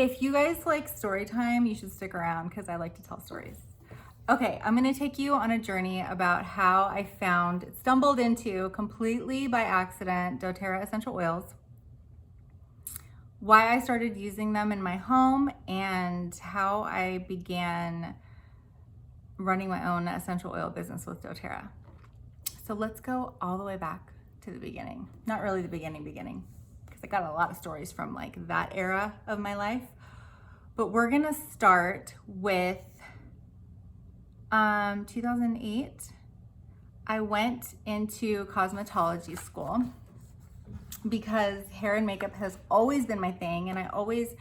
If you guys like story time, you should stick around because I like to tell stories. Okay, I'm gonna take you on a journey about how I stumbled into completely by accident doTerra essential oils, why I started using them in my home, and how I began running my own essential oil business with doTerra. So let's go all the way back to the beginning. Not really the beginning, because I got a lot of stories from like that era of my life. But we're gonna start with 2008. I went into cosmetology school because hair and makeup has always been my thing, and I always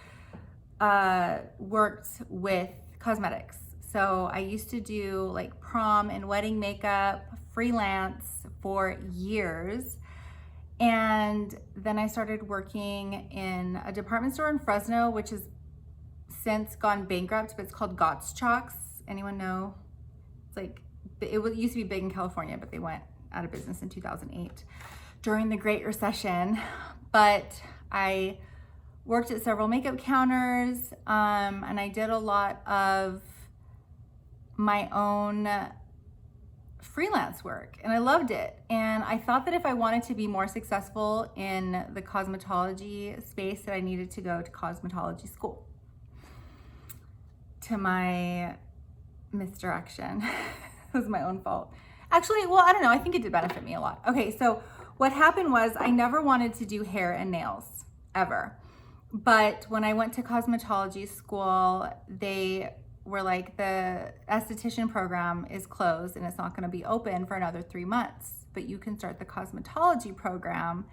worked with cosmetics. So I used to do like prom and wedding makeup, freelance for years. And then I started working in a department store in Fresno, which has since gone bankrupt, but it's called Gottschalk's. Anyone know? It's like, it used to be big in California, but they went out of business in 2008 during the Great Recession. But I worked at several makeup counters, and I did a lot of my own freelance work, and I loved it. And I thought that if I wanted to be more successful in the cosmetology space, that I needed to go to cosmetology school. To my misdirection. It was my own fault. Actually, well, I don't know. I think it did benefit me a lot. Okay, so what happened was I never wanted to do hair and nails, ever. But when I went to cosmetology school, they were like, the esthetician program is closed and it's not going to be open for another 3 months, but you can start the cosmetology program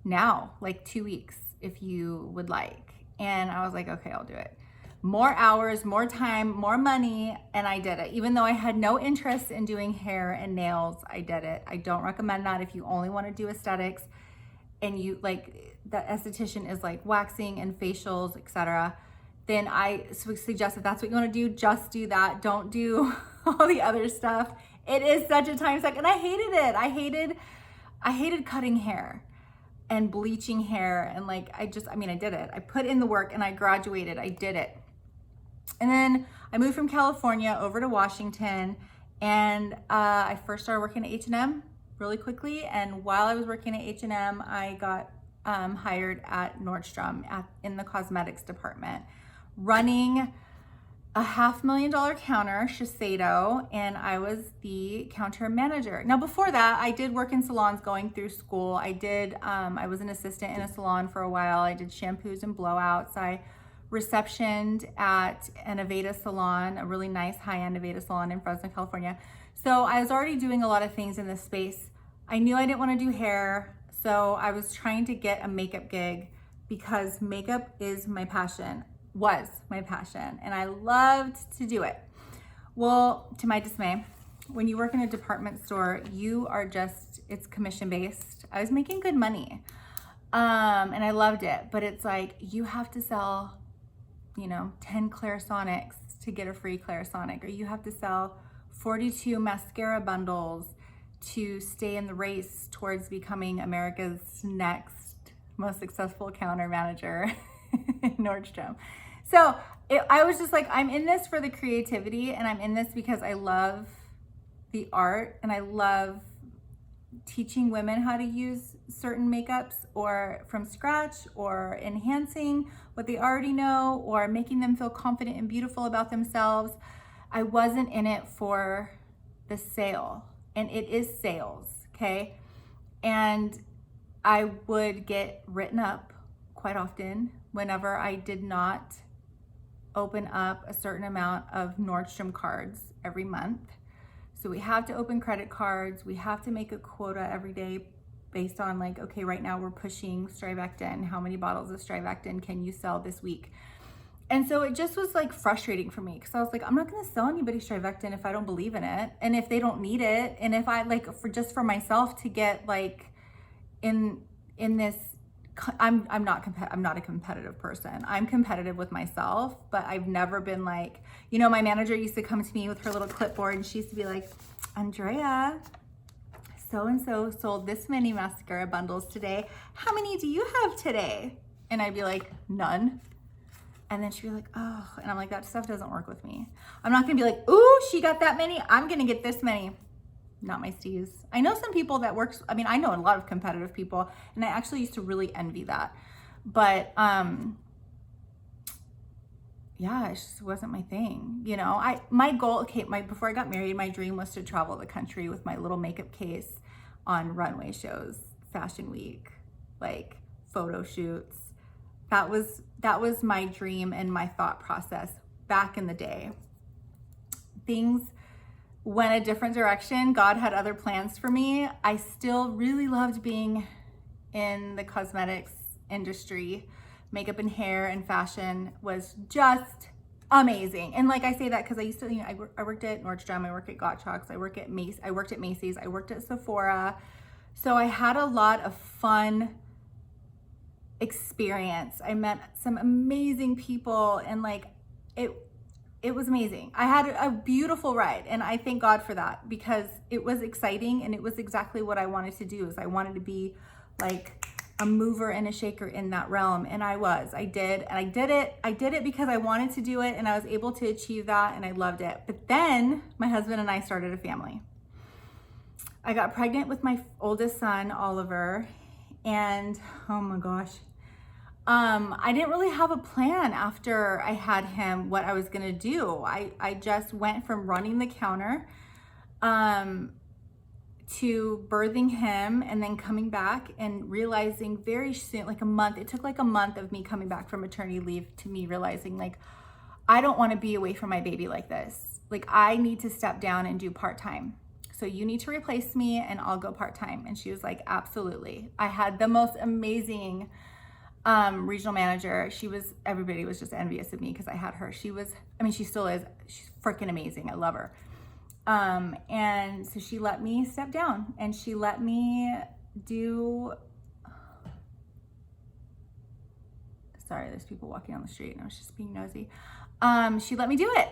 now, like 2 weeks, if you would like. And I was like, okay, I'll do it. More hours, more time, more money, and I did it. Even though I had no interest in doing hair and nails, I did it. I don't recommend that if you only want to do aesthetics and you like, the esthetician is like waxing and facials, etc. Then I suggest if that's what you want to do, just do that. Don't do all the other stuff. It is such a time suck, and I hated it. I hated cutting hair and bleaching hair, and like I did it. I put in the work and I graduated. I did it. And then I moved from California over to Washington, and I first started working at H&M really quickly. And while I was working at H&M, I got hired at Nordstrom in the cosmetics department, running a $500,000 counter, Shiseido, and I was the counter manager. Now, before that, I did work in salons going through school. I was an assistant in a salon for a while. I did shampoos and blowouts. I receptioned at an Aveda salon, a really nice high-end Aveda salon in Fresno, California. So I was already doing a lot of things in this space. I knew I didn't want to do hair, so I was trying to get a makeup gig because makeup is my passion. Was my passion, and I loved to do it. Well, to my dismay, when you work in a department store, it's commission based. I was making good money, and I loved it, but it's like you have to sell 10 Clarisonics to get a free Clarisonic, or you have to sell 42 mascara bundles to stay in the race towards becoming America's next most successful counter manager in Nordstrom. So I was just like, I'm in this for the creativity, and I'm in this because I love the art, and I love teaching women how to use certain makeups, or from scratch, or enhancing what they already know, or making them feel confident and beautiful about themselves. I wasn't in it for the sale, and it is sales, okay? And I would get written up quite often whenever I did not open up a certain amount of Nordstrom cards every month. So we have to open credit cards. We have to make a quota every day based on like, okay, right now we're pushing Strivectin. How many bottles of Strivectin can you sell this week? And so it just was like frustrating for me, because I was like, I'm not going to sell anybody Strivectin if I don't believe in it, and if they don't need it, and if I like for myself to get like in this. I'm not a competitive person. I'm competitive with myself, but I've never been like, my manager used to come to me with her little clipboard, and she used to be like, Andrea, so-and-so sold this many mascara bundles today. How many do you have today? And I'd be like, none. And then she'd be like, oh, and I'm like, that stuff doesn't work with me. I'm not gonna be like, ooh, she got that many, I'm gonna get this many. Not my steez. I know some people that works, I mean, I know a lot of competitive people, and I actually used to really envy that. But yeah, it just wasn't my thing. You know, my goal, okay, before I got married, my dream was to travel the country with my little makeup case on runway shows, fashion week, like photo shoots. That was my dream and my thought process back in the day. Things went a different direction. God had other plans for me. I still really loved being in the cosmetics industry. Makeup and hair and fashion was just amazing. And like I say that because I used to, you know, I worked at Nordstrom, I worked at Gottschalk's, I worked at Macy's, I worked at Sephora. So I had a lot of fun experience. I met some amazing people, and like it was amazing. I had a beautiful ride, and I thank God for that, because it was exciting and it was exactly what I wanted to do. Is I wanted to be like a mover and a shaker in that realm, and I did it because I wanted to do it, and I was able to achieve that, and I loved it. But then my husband and I started a family. I got pregnant with my oldest son, Oliver, and oh my gosh, I didn't really have a plan after I had him what I was gonna do. I just went from running the counter to birthing him, and then coming back and realizing very soon, like a month, it took like a month of me coming back from maternity leave to me realizing like, I don't wanna be away from my baby like this. Like, I need to step down and do part-time. So you need to replace me and I'll go part-time. And she was like, absolutely. I had the most amazing regional manager. Everybody was just envious of me because I had her. She still is. She's freaking amazing. I love her. And so she let me step down, and she let me do, sorry, there's people walking on the street and I was just being nosy. She let me do it.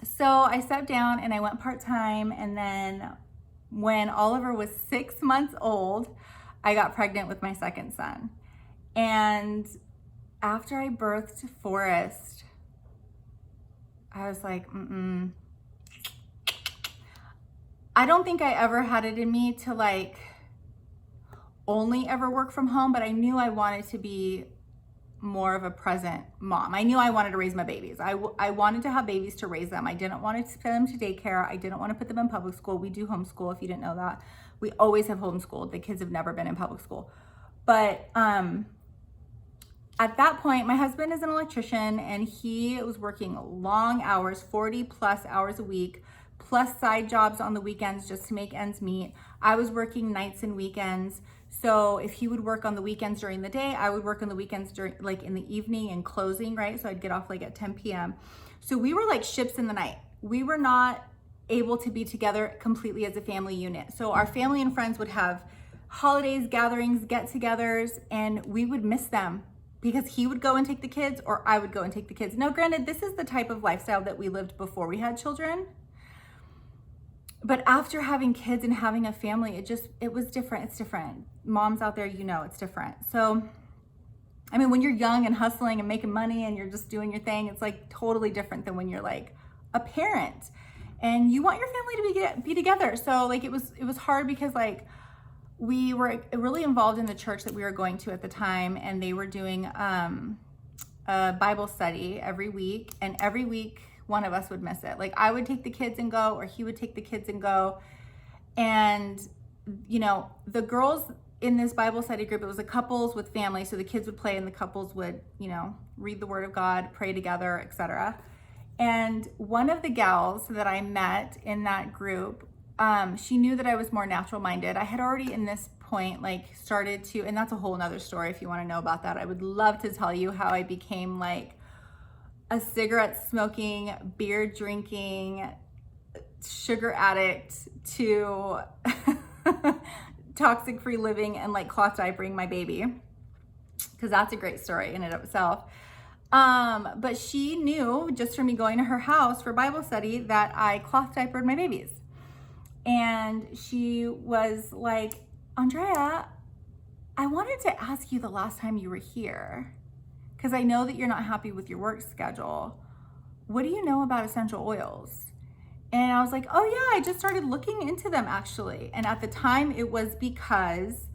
So I stepped down and I went part-time. And then when Oliver was 6 months old, I got pregnant with my second son. And after I birthed Forrest, I was like, I don't think I ever had it in me to like only ever work from home, but I knew I wanted to be more of a present mom. I knew I wanted to raise my babies. I wanted to have babies to raise them. I didn't want to send them to daycare. I didn't want to put them in public school. We do homeschool, if you didn't know that. We always have homeschooled. The kids have never been in public school. But at that point, my husband is an electrician, and he was working long hours, 40 plus hours a week, plus side jobs on the weekends just to make ends meet. I was working nights and weekends. So if he would work on the weekends during the day, I would work on the weekends during, like in the evening and closing, right? So I'd get off like at 10 p.m. So we were like ships in the night. We were not able to be together completely as a family unit. So our family and friends would have holidays, gatherings, get-togethers, and we would miss them because he would go and take the kids or I would go and take the kids. Now, granted, this is the type of lifestyle that we lived before we had children. But after having kids and having a family, it was different. It's different. Moms out there, you know, it's different. So, I mean, when you're young and hustling and making money and you're just doing your thing, it's like totally different than when you're like a parent and you want your family to be together. So like, it was hard because like we were really involved in the church that we were going to at the time, and they were doing a Bible study every week, and every week one of us would miss it. Like I would take the kids and go, or he would take the kids and go. And, you know, the girls in this Bible study group, it was the couples with families. So the kids would play and the couples would, you know, read the word of God, pray together, etc. And one of the gals that I met in that group, she knew that I was more natural minded. I had already in this point, like started to, and that's a whole nother story. If you want to know about that, I would love to tell you how I became like a cigarette smoking, beer drinking, sugar addict to toxic free living and like cloth diapering my baby, because that's a great story in and of itself. But she knew just from me going to her house for Bible study that I cloth diapered my babies. And she was like, Andrea, I wanted to ask you the last time you were here, because I know that you're not happy with your work schedule. What do you know about essential oils? And I was like, oh yeah, I just started looking into them actually. And at the time it was because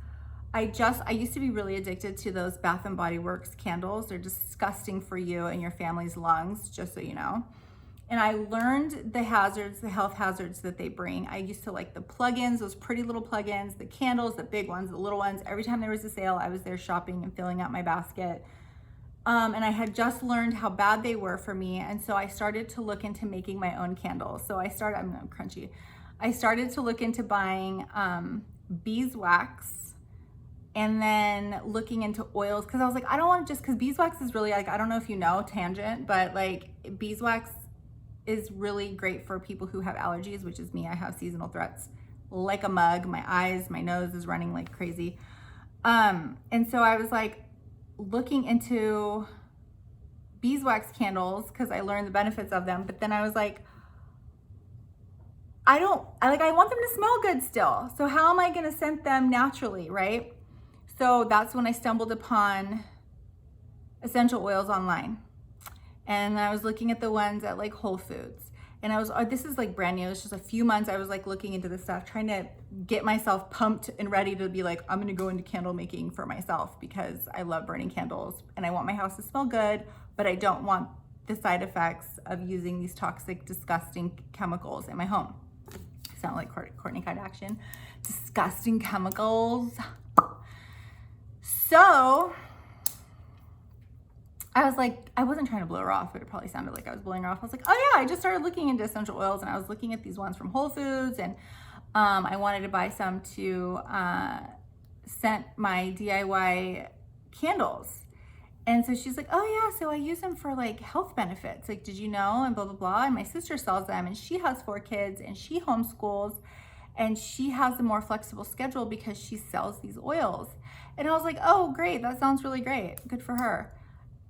I used to be really addicted to those Bath and Body Works candles. They're disgusting for you and your family's lungs, just so you know. And I learned the hazards, the health hazards that they bring. I used to like the plugins, those pretty little plugins, the candles, the big ones, the little ones. Every time there was a sale, I was there shopping and filling out my basket. And I had just learned how bad they were for me. And so I started to look into making my own candles. So I'm crunchy. I started to look into buying beeswax, and then looking into oils, because I was like, I don't want to because beeswax is really like, I don't know if you know, tangent, but like beeswax is really great for people who have allergies, which is me. I have seasonal threats like a mug. My eyes, my nose is running like crazy. And so I was like looking into beeswax candles because I learned the benefits of them. But then I was like, I want them to smell good still. So how am I going to scent them naturally, right? So that's when I stumbled upon essential oils online. And I was looking at the ones at like Whole Foods. And I was, this is like brand new. It's just a few months. I was like looking into this stuff, trying to get myself pumped and ready to be like, I'm going to go into candle making for myself because I love burning candles and I want my house to smell good, but I don't want the side effects of using these toxic, disgusting chemicals in my home. Sound like Courtney Kardashian. Disgusting chemicals. So I was like, I wasn't trying to blow her off, but it probably sounded like I was blowing her off. I was like, oh yeah, I just started looking into essential oils and I was looking at these ones from Whole Foods, and I wanted to buy some to scent my DIY candles. And so she's like, oh yeah, so I use them for like health benefits. Like, did you know? And blah, blah, blah. And my sister sells them and she has 4 kids and she homeschools and she has a more flexible schedule because she sells these oils. And I was like, oh great, that sounds really great. Good for her.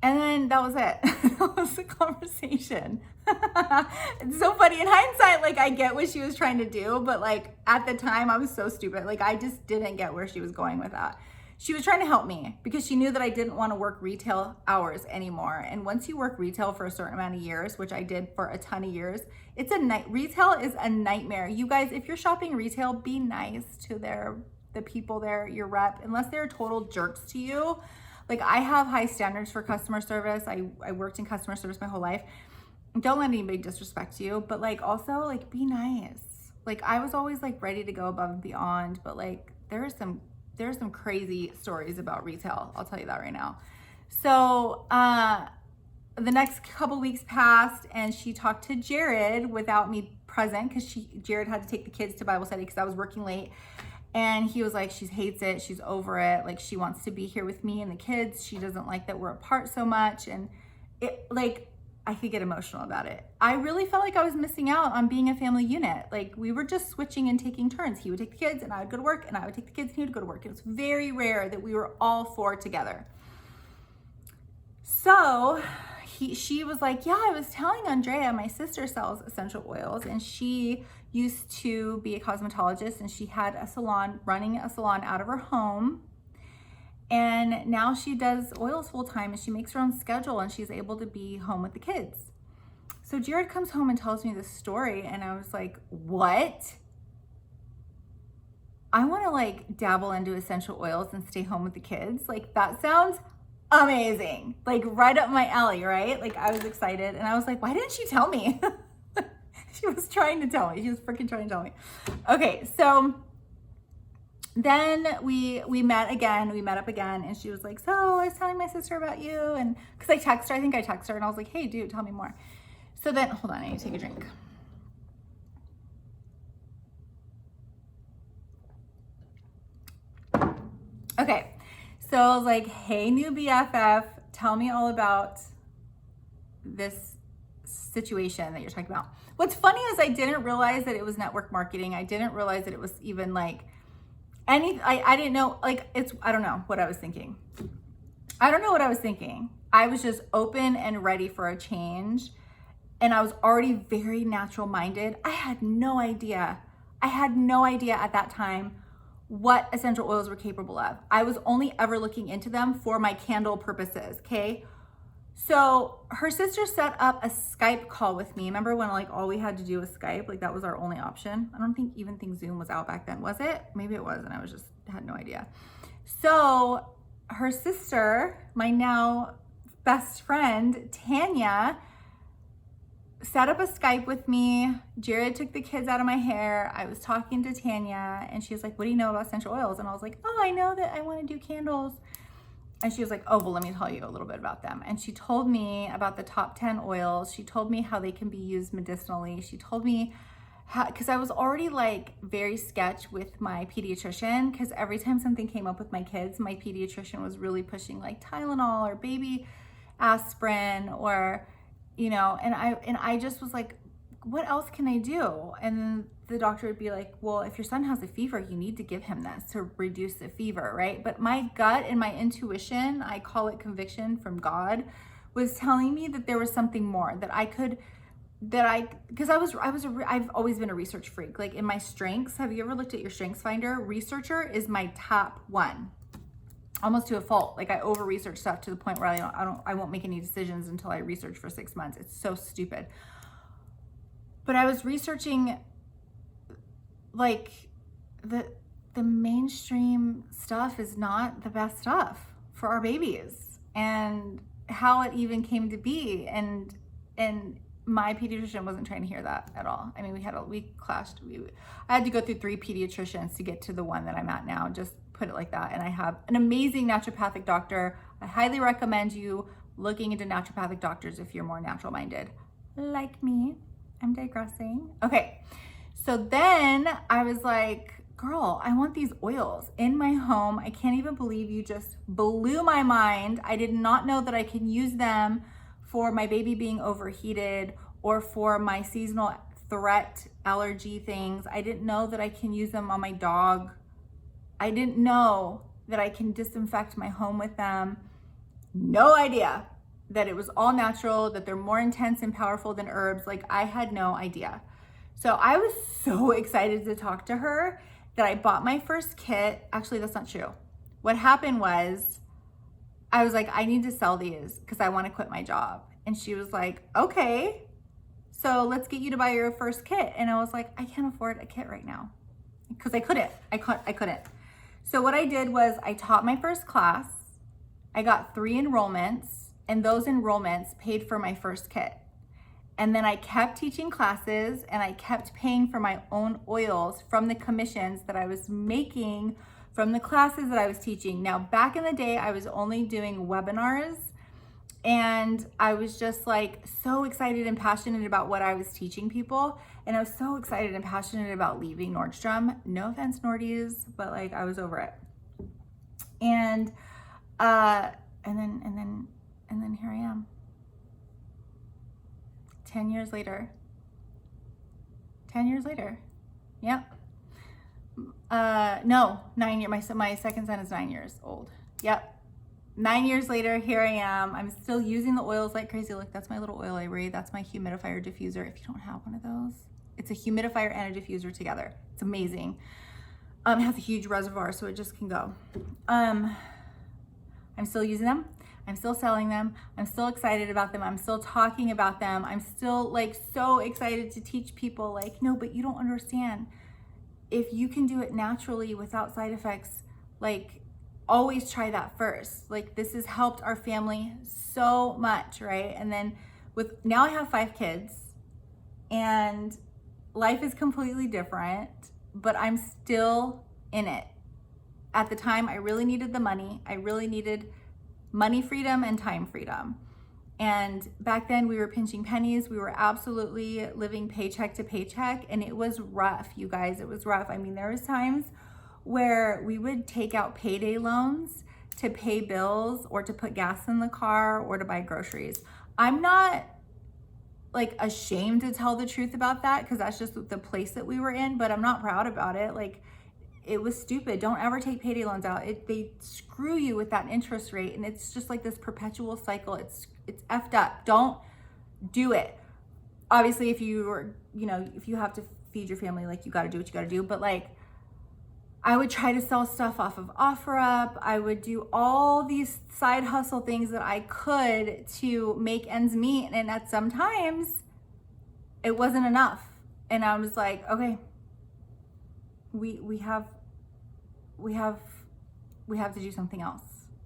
And then that was it. That was the conversation. It's so funny. In hindsight, like I get what she was trying to do, but like at the time I was so stupid. Like I just didn't get where she was going with that. She was trying to help me because she knew that I didn't want to work retail hours anymore. And once you work retail for a certain amount of years, which I did for a ton of years, it's retail is a nightmare. You guys, if you're shopping retail, be nice to the people there, your rep, unless they're total jerks to you. Like I have high standards for customer service. I worked in customer service my whole life. Don't let anybody disrespect you, but like also like be nice. Like I was always like ready to go above and beyond, but like there's some crazy stories about retail. I'll tell you that right now. So the next couple weeks passed and she talked to Jared without me present because Jared had to take the kids to Bible study because I was working late. And he was like, she hates it. She's over it. Like she wants to be here with me and the kids. She doesn't like that we're apart so much. And it like, I could get emotional about it. I really felt like I was missing out on being a family unit. Like we were just switching and taking turns. He would take the kids and I would go to work and I would take the kids and he would go to work. It was very rare that we were all 4 together. So she was like, yeah, I was telling Andrea, my sister sells essential oils and she used to be a cosmetologist and she had running a salon out of her home. And now she does oils full time and she makes her own schedule and she's able to be home with the kids. So Jared comes home and tells me this story and I was like, what? I want to like dabble into essential oils and stay home with the kids. Like that sounds amazing. Like right up my alley, right? Like I was excited and I was like, why didn't she tell me? She was trying to tell me. She was freaking trying to tell me. Okay, so then we met up again and she was like, so I was telling my sister about you, and because I texted her and I was like, hey dude, tell me more. So then, hold on, I need to take a drink. Okay, so I was like, hey new BFF, tell me all about this situation that you're talking about. What's funny is I didn't realize that it was network marketing. I didn't realize that it was even like I didn't know, like I don't know what I was thinking. I don't know what I was thinking. I was just open and ready for a change. And I was already very natural minded. I had no idea at that time what essential oils were capable of. I was only ever looking into them for my candle purposes, okay? So her sister set up a Skype call with me. Remember when like all we had to do was Skype? Like that was our only option. I don't think Zoom was out back then, was it? Maybe it was, and I had no idea. So her sister, my now best friend, Tanya, set up a Skype with me. Jared took the kids out of my hair. I was talking to Tanya and she was like, what do you know about essential oils? And I was like, oh, I know that I want to do candles. And she was like, oh, well, let me tell you a little bit about them. And she told me about the top 10 oils. She told me how they can be used medicinally. She told me how, because I was already like very sketch with my pediatrician, because every time something came up with my kids, my pediatrician was really pushing like Tylenol or baby aspirin or, you know, and I just was like, what else can I do? And the doctor would be like, well, if your son has a fever, you need to give him this to reduce the fever, right? But my gut and my intuition, I call it conviction from God, was telling me that there was something more that I could, because I've always been a research freak. Like in my strengths, have you ever looked at your strengths finder? Researcher is my top one, almost to a fault. Like I over research stuff to the point where I won't make any decisions until I research for 6 months. It's so stupid. But I was researching like the mainstream stuff is not the best stuff for our babies, and how it even came to be. And my pediatrician wasn't trying to hear that at all. I mean, we clashed. I had to go through 3 pediatricians to get to the one that I'm at now, just put it like that. And I have an amazing naturopathic doctor. I highly recommend you looking into naturopathic doctors if you're more natural minded like me. I'm digressing. Okay. So then I was like, girl, I want these oils in my home. I can't even believe you just blew my mind. I did not know that I can use them for my baby being overheated or for my seasonal threat allergy things. I didn't know that I can use them on my dog. I didn't know that I can disinfect my home with them. No idea that it was all natural, that they're more intense and powerful than herbs. Like I had no idea. So I was so excited to talk to her that I bought my first kit. Actually, that's not true. What happened was I was like, I need to sell these because I want to quit my job. And she was like, okay, so let's get you to buy your first kit. And I was like, I can't afford a kit right now because I couldn't. So what I did was I taught my first class. I got 3 enrollments, and those enrollments paid for my first kit. And then I kept teaching classes and I kept paying for my own oils from the commissions that I was making from the classes that I was teaching. Now, back in the day, I was only doing webinars, and I was just like so excited and passionate about what I was teaching people. And I was so excited and passionate about leaving Nordstrom. No offense, Nordies, but like I was over it. And then here I am. 10 years later. 10 years later. Yep. No, 9 years. My second son is 9 years old. Yep. 9 years later, here I am. I'm still using the oils like crazy. Look, that's my little oil library. That's my humidifier diffuser. If you don't have one of those, it's a humidifier and a diffuser together. It's amazing. It has a huge reservoir, so it just can go. I'm still using them. I'm still selling them. I'm still excited about them. I'm still talking about them. I'm still like so excited to teach people like, no, but you don't understand. If you can do it naturally without side effects, like always try that first. Like this has helped our family so much, right? And then now I have 5 kids and life is completely different, but I'm still in it. At the time, I really needed the money. I really needed money freedom and time freedom. And back then we were pinching pennies. We were absolutely living paycheck to paycheck. And it was rough, you guys. It was rough. I mean, there was times where we would take out payday loans to pay bills or to put gas in the car or to buy groceries. I'm not like ashamed to tell the truth about that because that's just the place that we were in, but I'm not proud about it. Like, it was stupid. Don't ever take payday loans out. They screw you with that interest rate, and it's just like this perpetual cycle. It's effed up. Don't do it. Obviously, if you have to feed your family, like you got to do what you got to do. But like, I would try to sell stuff off of OfferUp. I would do all these side hustle things that I could to make ends meet. And at some times it wasn't enough. And I was like, okay, we have to do something else.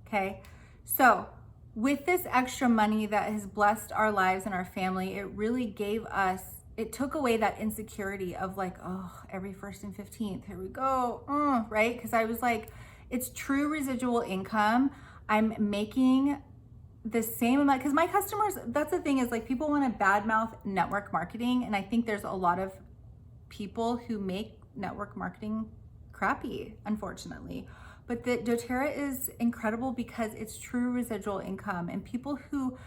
Okay. So with this extra money that has blessed our lives and our family, it really gave us, it took away that insecurity of like, oh, every 1st and 15th, here we go, right? Because I was like, it's true residual income. I'm making the same amount, because my customers, that's the thing is like people want to badmouth network marketing. And I think there's a lot of people who make network marketing crappy, unfortunately. But the doTerra is incredible because it's true residual income, and people who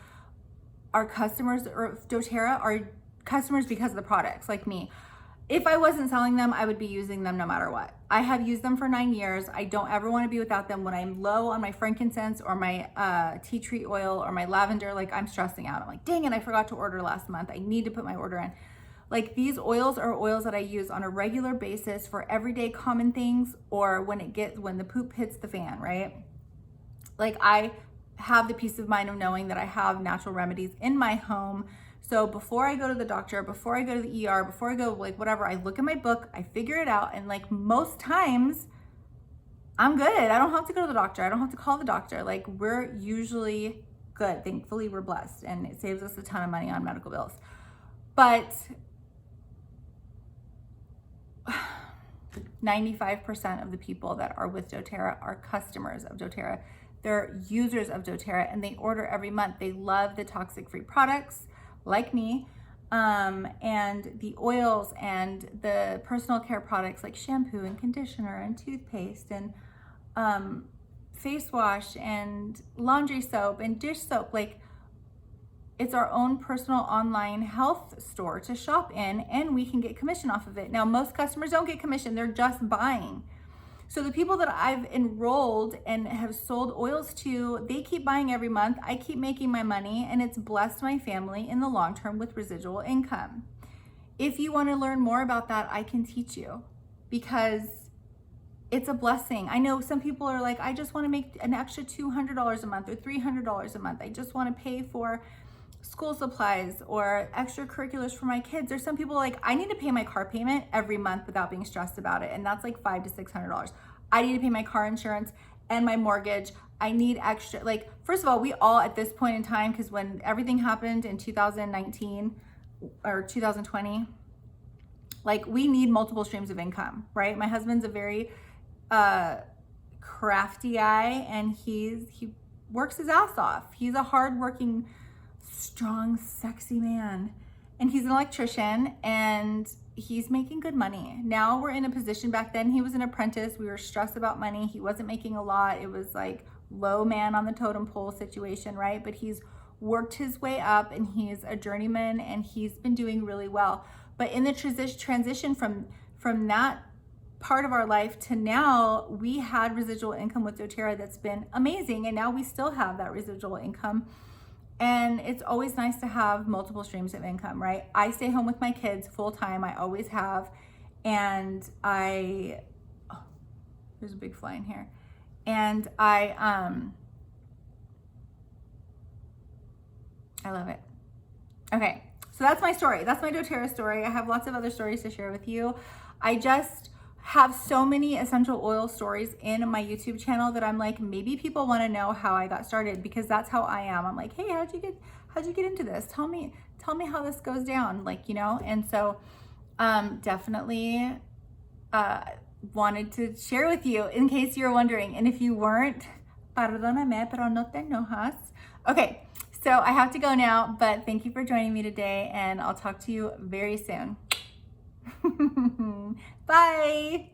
are customers or doTerra are customers because of the products, like me. If I wasn't selling them, I would be using them no matter what. I have used them for 9 years. I don't ever want to be without them. When I'm low on my frankincense or my tea tree oil or my lavender, like I'm stressing out. I'm like, dang it, I forgot to order last month. I need to put my order in. Like these oils are oils that I use on a regular basis for everyday common things, or when the poop hits the fan, right? Like I have the peace of mind of knowing that I have natural remedies in my home. So before I go to the doctor, before I go to the ER, before I go like whatever, I look at my book, I figure it out. And like most times I'm good. I don't have to go to the doctor. I don't have to call the doctor. Like we're usually good. Thankfully we're blessed, and it saves us a ton of money on medical bills. But 95% of the people that are with doTerra are customers of doTerra. They're users of doTerra, and they order every month. They love the toxic-free products, like me, and the oils and the personal care products like shampoo and conditioner and toothpaste and face wash and laundry soap and dish soap. Like it's our own personal online health store to shop in, and we can get commission off of it. Now, most customers don't get commission, they're just buying. So the people that I've enrolled and have sold oils to, they keep buying every month. I keep making my money, and it's blessed my family in the long term with residual income. If you want to learn more about that, I can teach you, because it's a blessing. I know some people are like, I just want to make an extra $200 a month or $300 a month. I just want to pay for school supplies or extracurriculars for my kids. Or some people like, I need to pay my car payment every month without being stressed about it. And that's like $500 to $600. I need to pay my car insurance and my mortgage. I need extra, like, first of all, we all at this point in time, because when everything happened in 2019 or 2020, like we need multiple streams of income, right? My husband's a very crafty guy, and he works his ass off. He's a hardworking, strong, sexy man, and he's an electrician, and he's making good money. Now we're in a position, back then he was an apprentice. We were stressed about money. He wasn't making a lot. It was like low man on the totem pole situation, right? But he's worked his way up, and he's a journeyman, and he's been doing really well. But in the transition from that part of our life to now, we had residual income with doTerra that's been amazing, and now we still have that residual income. And it's always nice to have multiple streams of income, right? I stay home with my kids full time. I always have. And there's a big fly in here. And I love it. Okay, so that's my story. That's my doTerra story. I have lots of other stories to share with you. I just have so many essential oil stories in my YouTube channel that I'm like, maybe people want to know how I got started, because that's how I am. I'm like, hey, how'd you get into this? Tell me how this goes down, like, you know? And so definitely wanted to share with you in case you're wondering. And if you weren't, perdóname, pero no te enojas. Okay, so I have to go now, but thank you for joining me today, and I'll talk to you very soon. Bye.